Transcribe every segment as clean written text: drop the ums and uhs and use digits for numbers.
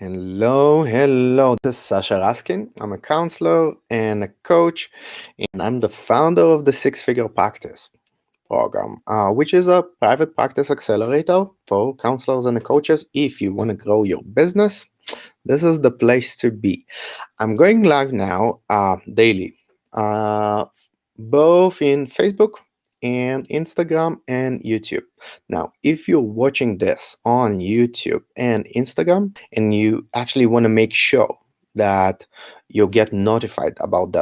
Hello. This is Sasha Raskin. I'm a counselor and a coach, and I'm the founder of the Six Figure Practice program, which is a private practice accelerator for counselors and coaches. If you want to grow your business, this is the place to be. I'm going live now daily, uh, both in Facebook and Instagram and YouTube. Now, if you're watching this on YouTube and Instagram and you actually want to make sure that you get notified about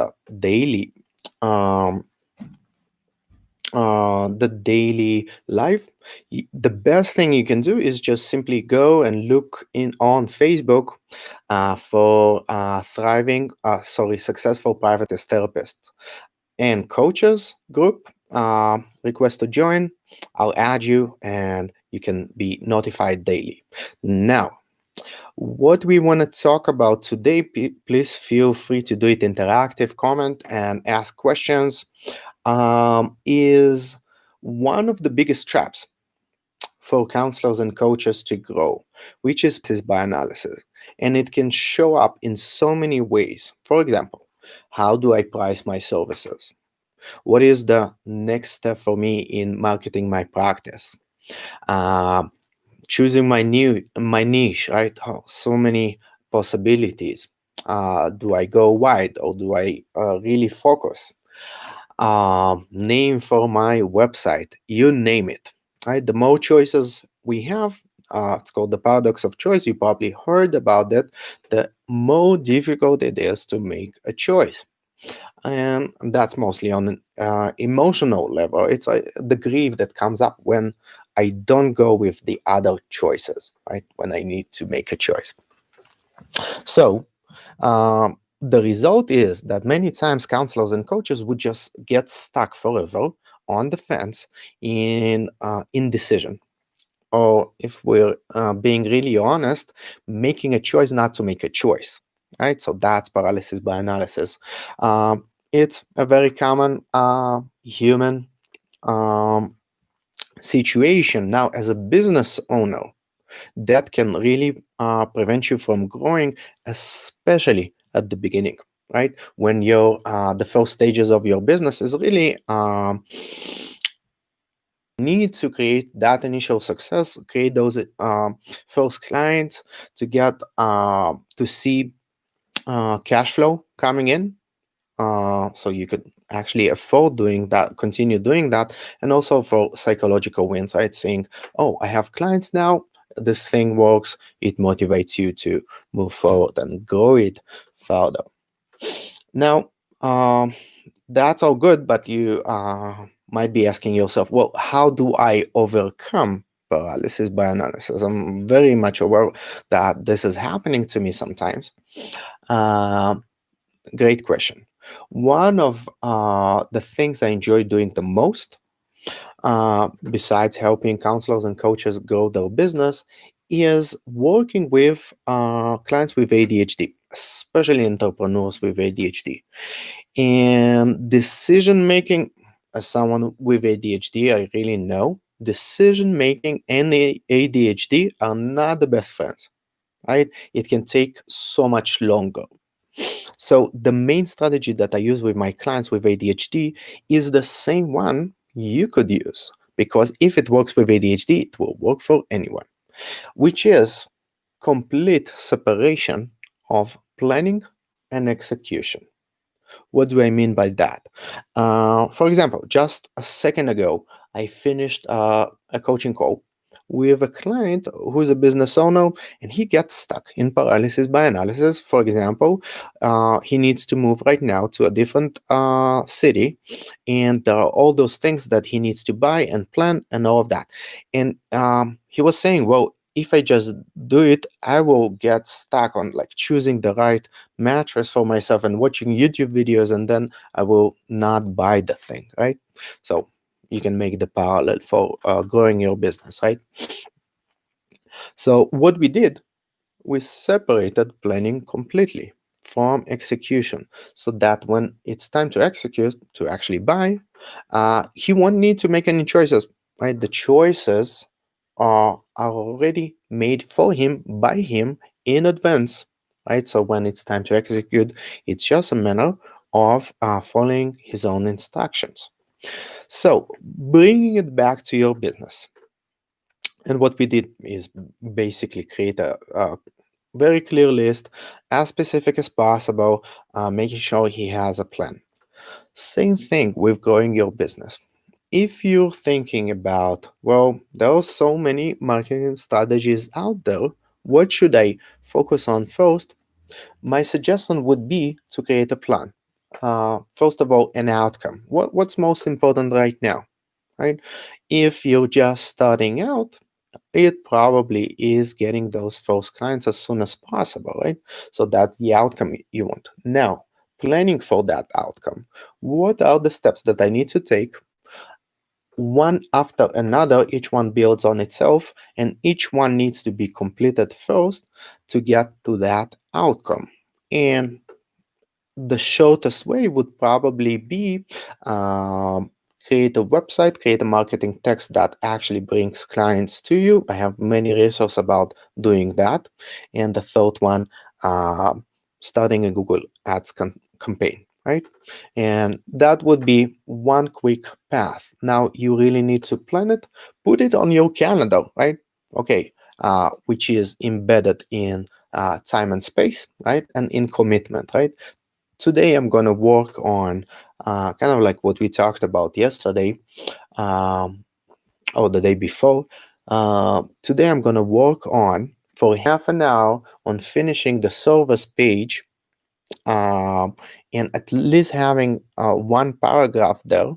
um, the daily life, the best thing you can do is just simply go and look in on Facebook for successful private therapists and coaches group. Request to join. I'll add you and you can be notified daily. Now, what we want to talk about today, please feel free to do it interactive, comment, and ask questions, is one of the biggest traps for counselors and coaches to grow, which is by analysis. And it can show up in so many ways. For example, how do I price my services? What is the next step for me in marketing my practice? Uh, Choosing my niche, right? So many possibilities. Do I go wide or do I really focus? Name for my website, you name it. Right? The more choices we have, it's called the paradox of choice. You probably heard about that. The more difficult it is to make a choice, and that's mostly on an emotional level. It's the grief that comes up when I don't go with the other choices, right? When I need to make a choice. So the result is that many times counselors and coaches would just get stuck forever on the fence in indecision. Or if we're being really honest, making a choice not to make a choice, right? So that's paralysis by analysis. It's a very common human um, situation. Now, as a business owner, that can really prevent you from growing, especially at the beginning, right? When you're the first stages of your business is really need to create that initial success, create those first clients to get to see cash flow coming in, so you could actually afford doing that, continue doing that, and also for psychological wins, right? Saying, oh, I have clients now, this thing works, it motivates you to move forward and grow it further. Now, that's all good, but you might be asking yourself, well, how do I overcome paralysis by analysis? I'm very much aware that this is happening to me sometimes. Uh, Great question. One of the things I enjoy doing the most, besides helping counselors and coaches grow their business, is working with clients with ADHD, especially entrepreneurs with ADHD. And decision making, as someone with ADHD, I really know decision making and ADHD are not the best friends, right? It can take so much longer. So the main strategy that I use with my clients with ADHD is the same one you could use, because if it works with ADHD, it will work for anyone, which is complete separation of planning and execution. What do I mean by that? For example, just a second ago, I finished a coaching call with a client who's a business owner, and he gets stuck in paralysis by analysis. For example, he needs to move right now to a different city, and there are all those things that he needs to buy and plan and all of that. And he was saying, well, if I just do it, I will get stuck on like choosing the right mattress for myself and watching YouTube videos, and then I will not buy the thing, right? So you can make the parallel for growing your business, right? So what we did, we separated planning completely from execution, so that when it's time to execute, to actually buy, he won't need to make any choices, right? The choices are already made for him by him in advance, right? So when it's time to execute, it's just a matter of following his own instructions. So bringing it back to your business, and what we did is basically create a very clear list, as specific as possible, making sure he has a plan. Same thing with growing your business. If you're thinking about, well, there are so many marketing strategies out there, what should I focus on first? My suggestion would be to create a plan. First of all, an outcome. What's most important right now, right? If you're just starting out, it probably is getting those first clients as soon as possible, right? So that's the outcome you want. Now, planning for that outcome. What are the steps that I need to take one after another? Each one builds on itself, and each one needs to be completed first to get to that outcome. And the shortest way would probably be um, create a website, create a marketing text that actually brings clients to you. I have many resources about doing that. And the third one, uh, starting a Google Ads campaign, right? And that would be one quick path. Now you really need to plan it, put it on your calendar, right? Okay, which is embedded in time and space, right? And in commitment, right? Today I'm going to work on kind of like what we talked about yesterday, um, or the day before. Today I'm going to work on for half an hour on finishing the service page, um, and at least having one paragraph there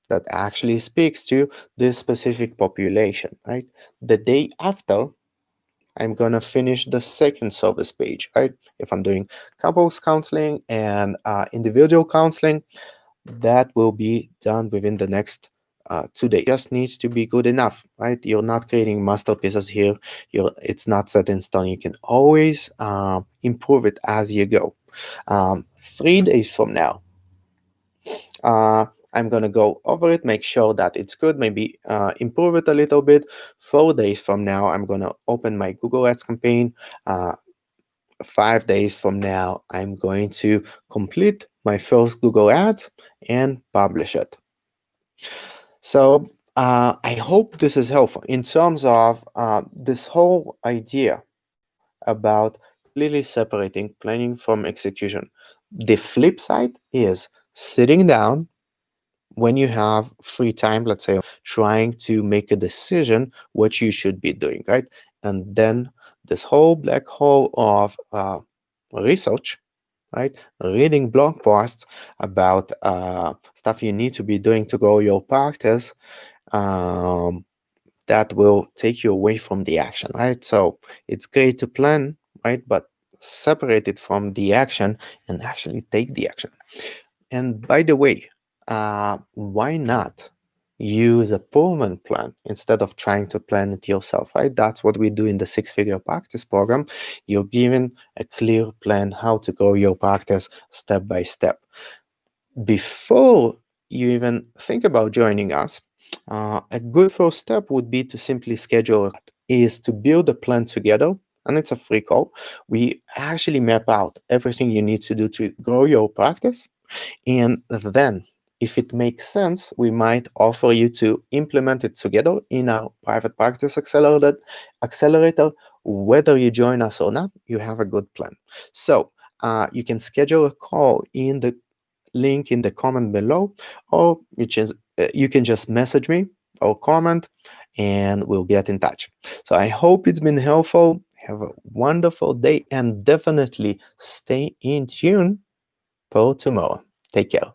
that actually speaks to this specific population, right? The day after, I'm gonna finish the second service page, right? If I'm doing couples counseling and individual counseling, that will be done within the next 2 days. Just needs to be good enough, right? You're not creating masterpieces here. It's not set in stone. You can always improve it as you go. 3 days from now, uh, I'm gonna go over it, make sure that it's good, maybe improve it a little bit. 4 days from now, I'm gonna open my Google Ads campaign. 5 days from now, I'm going to complete my first Google Ads and publish it. So I hope this is helpful in terms of this whole idea about clearly separating planning from execution. The flip side is sitting down when you have free time, let's say, trying to make a decision what you should be doing, right? And then this whole black hole of research, right? Reading blog posts about stuff you need to be doing to grow your practice, um, that will take you away from the action, right? So it's great to plan, right? But separate it from the action and actually take the action. And by the way, why not use a permanent plan instead of trying to plan it yourself, right? That's what we do in the six-figure practice program. You're given a clear plan how to grow your practice step by step. Before you even think about joining us, a good first step would be to simply schedule is to build a plan together, and it's a free call. We actually map out everything you need to do to grow your practice, and then, if it makes sense, we might offer you to implement it together in our private practice accelerator. Whether you join us or not, you have a good plan. So you can schedule a call in the link in the comment below, or you can just message me or comment, and we'll get in touch. So I hope it's been helpful. Have a wonderful day, and definitely stay in tune for tomorrow. Take care.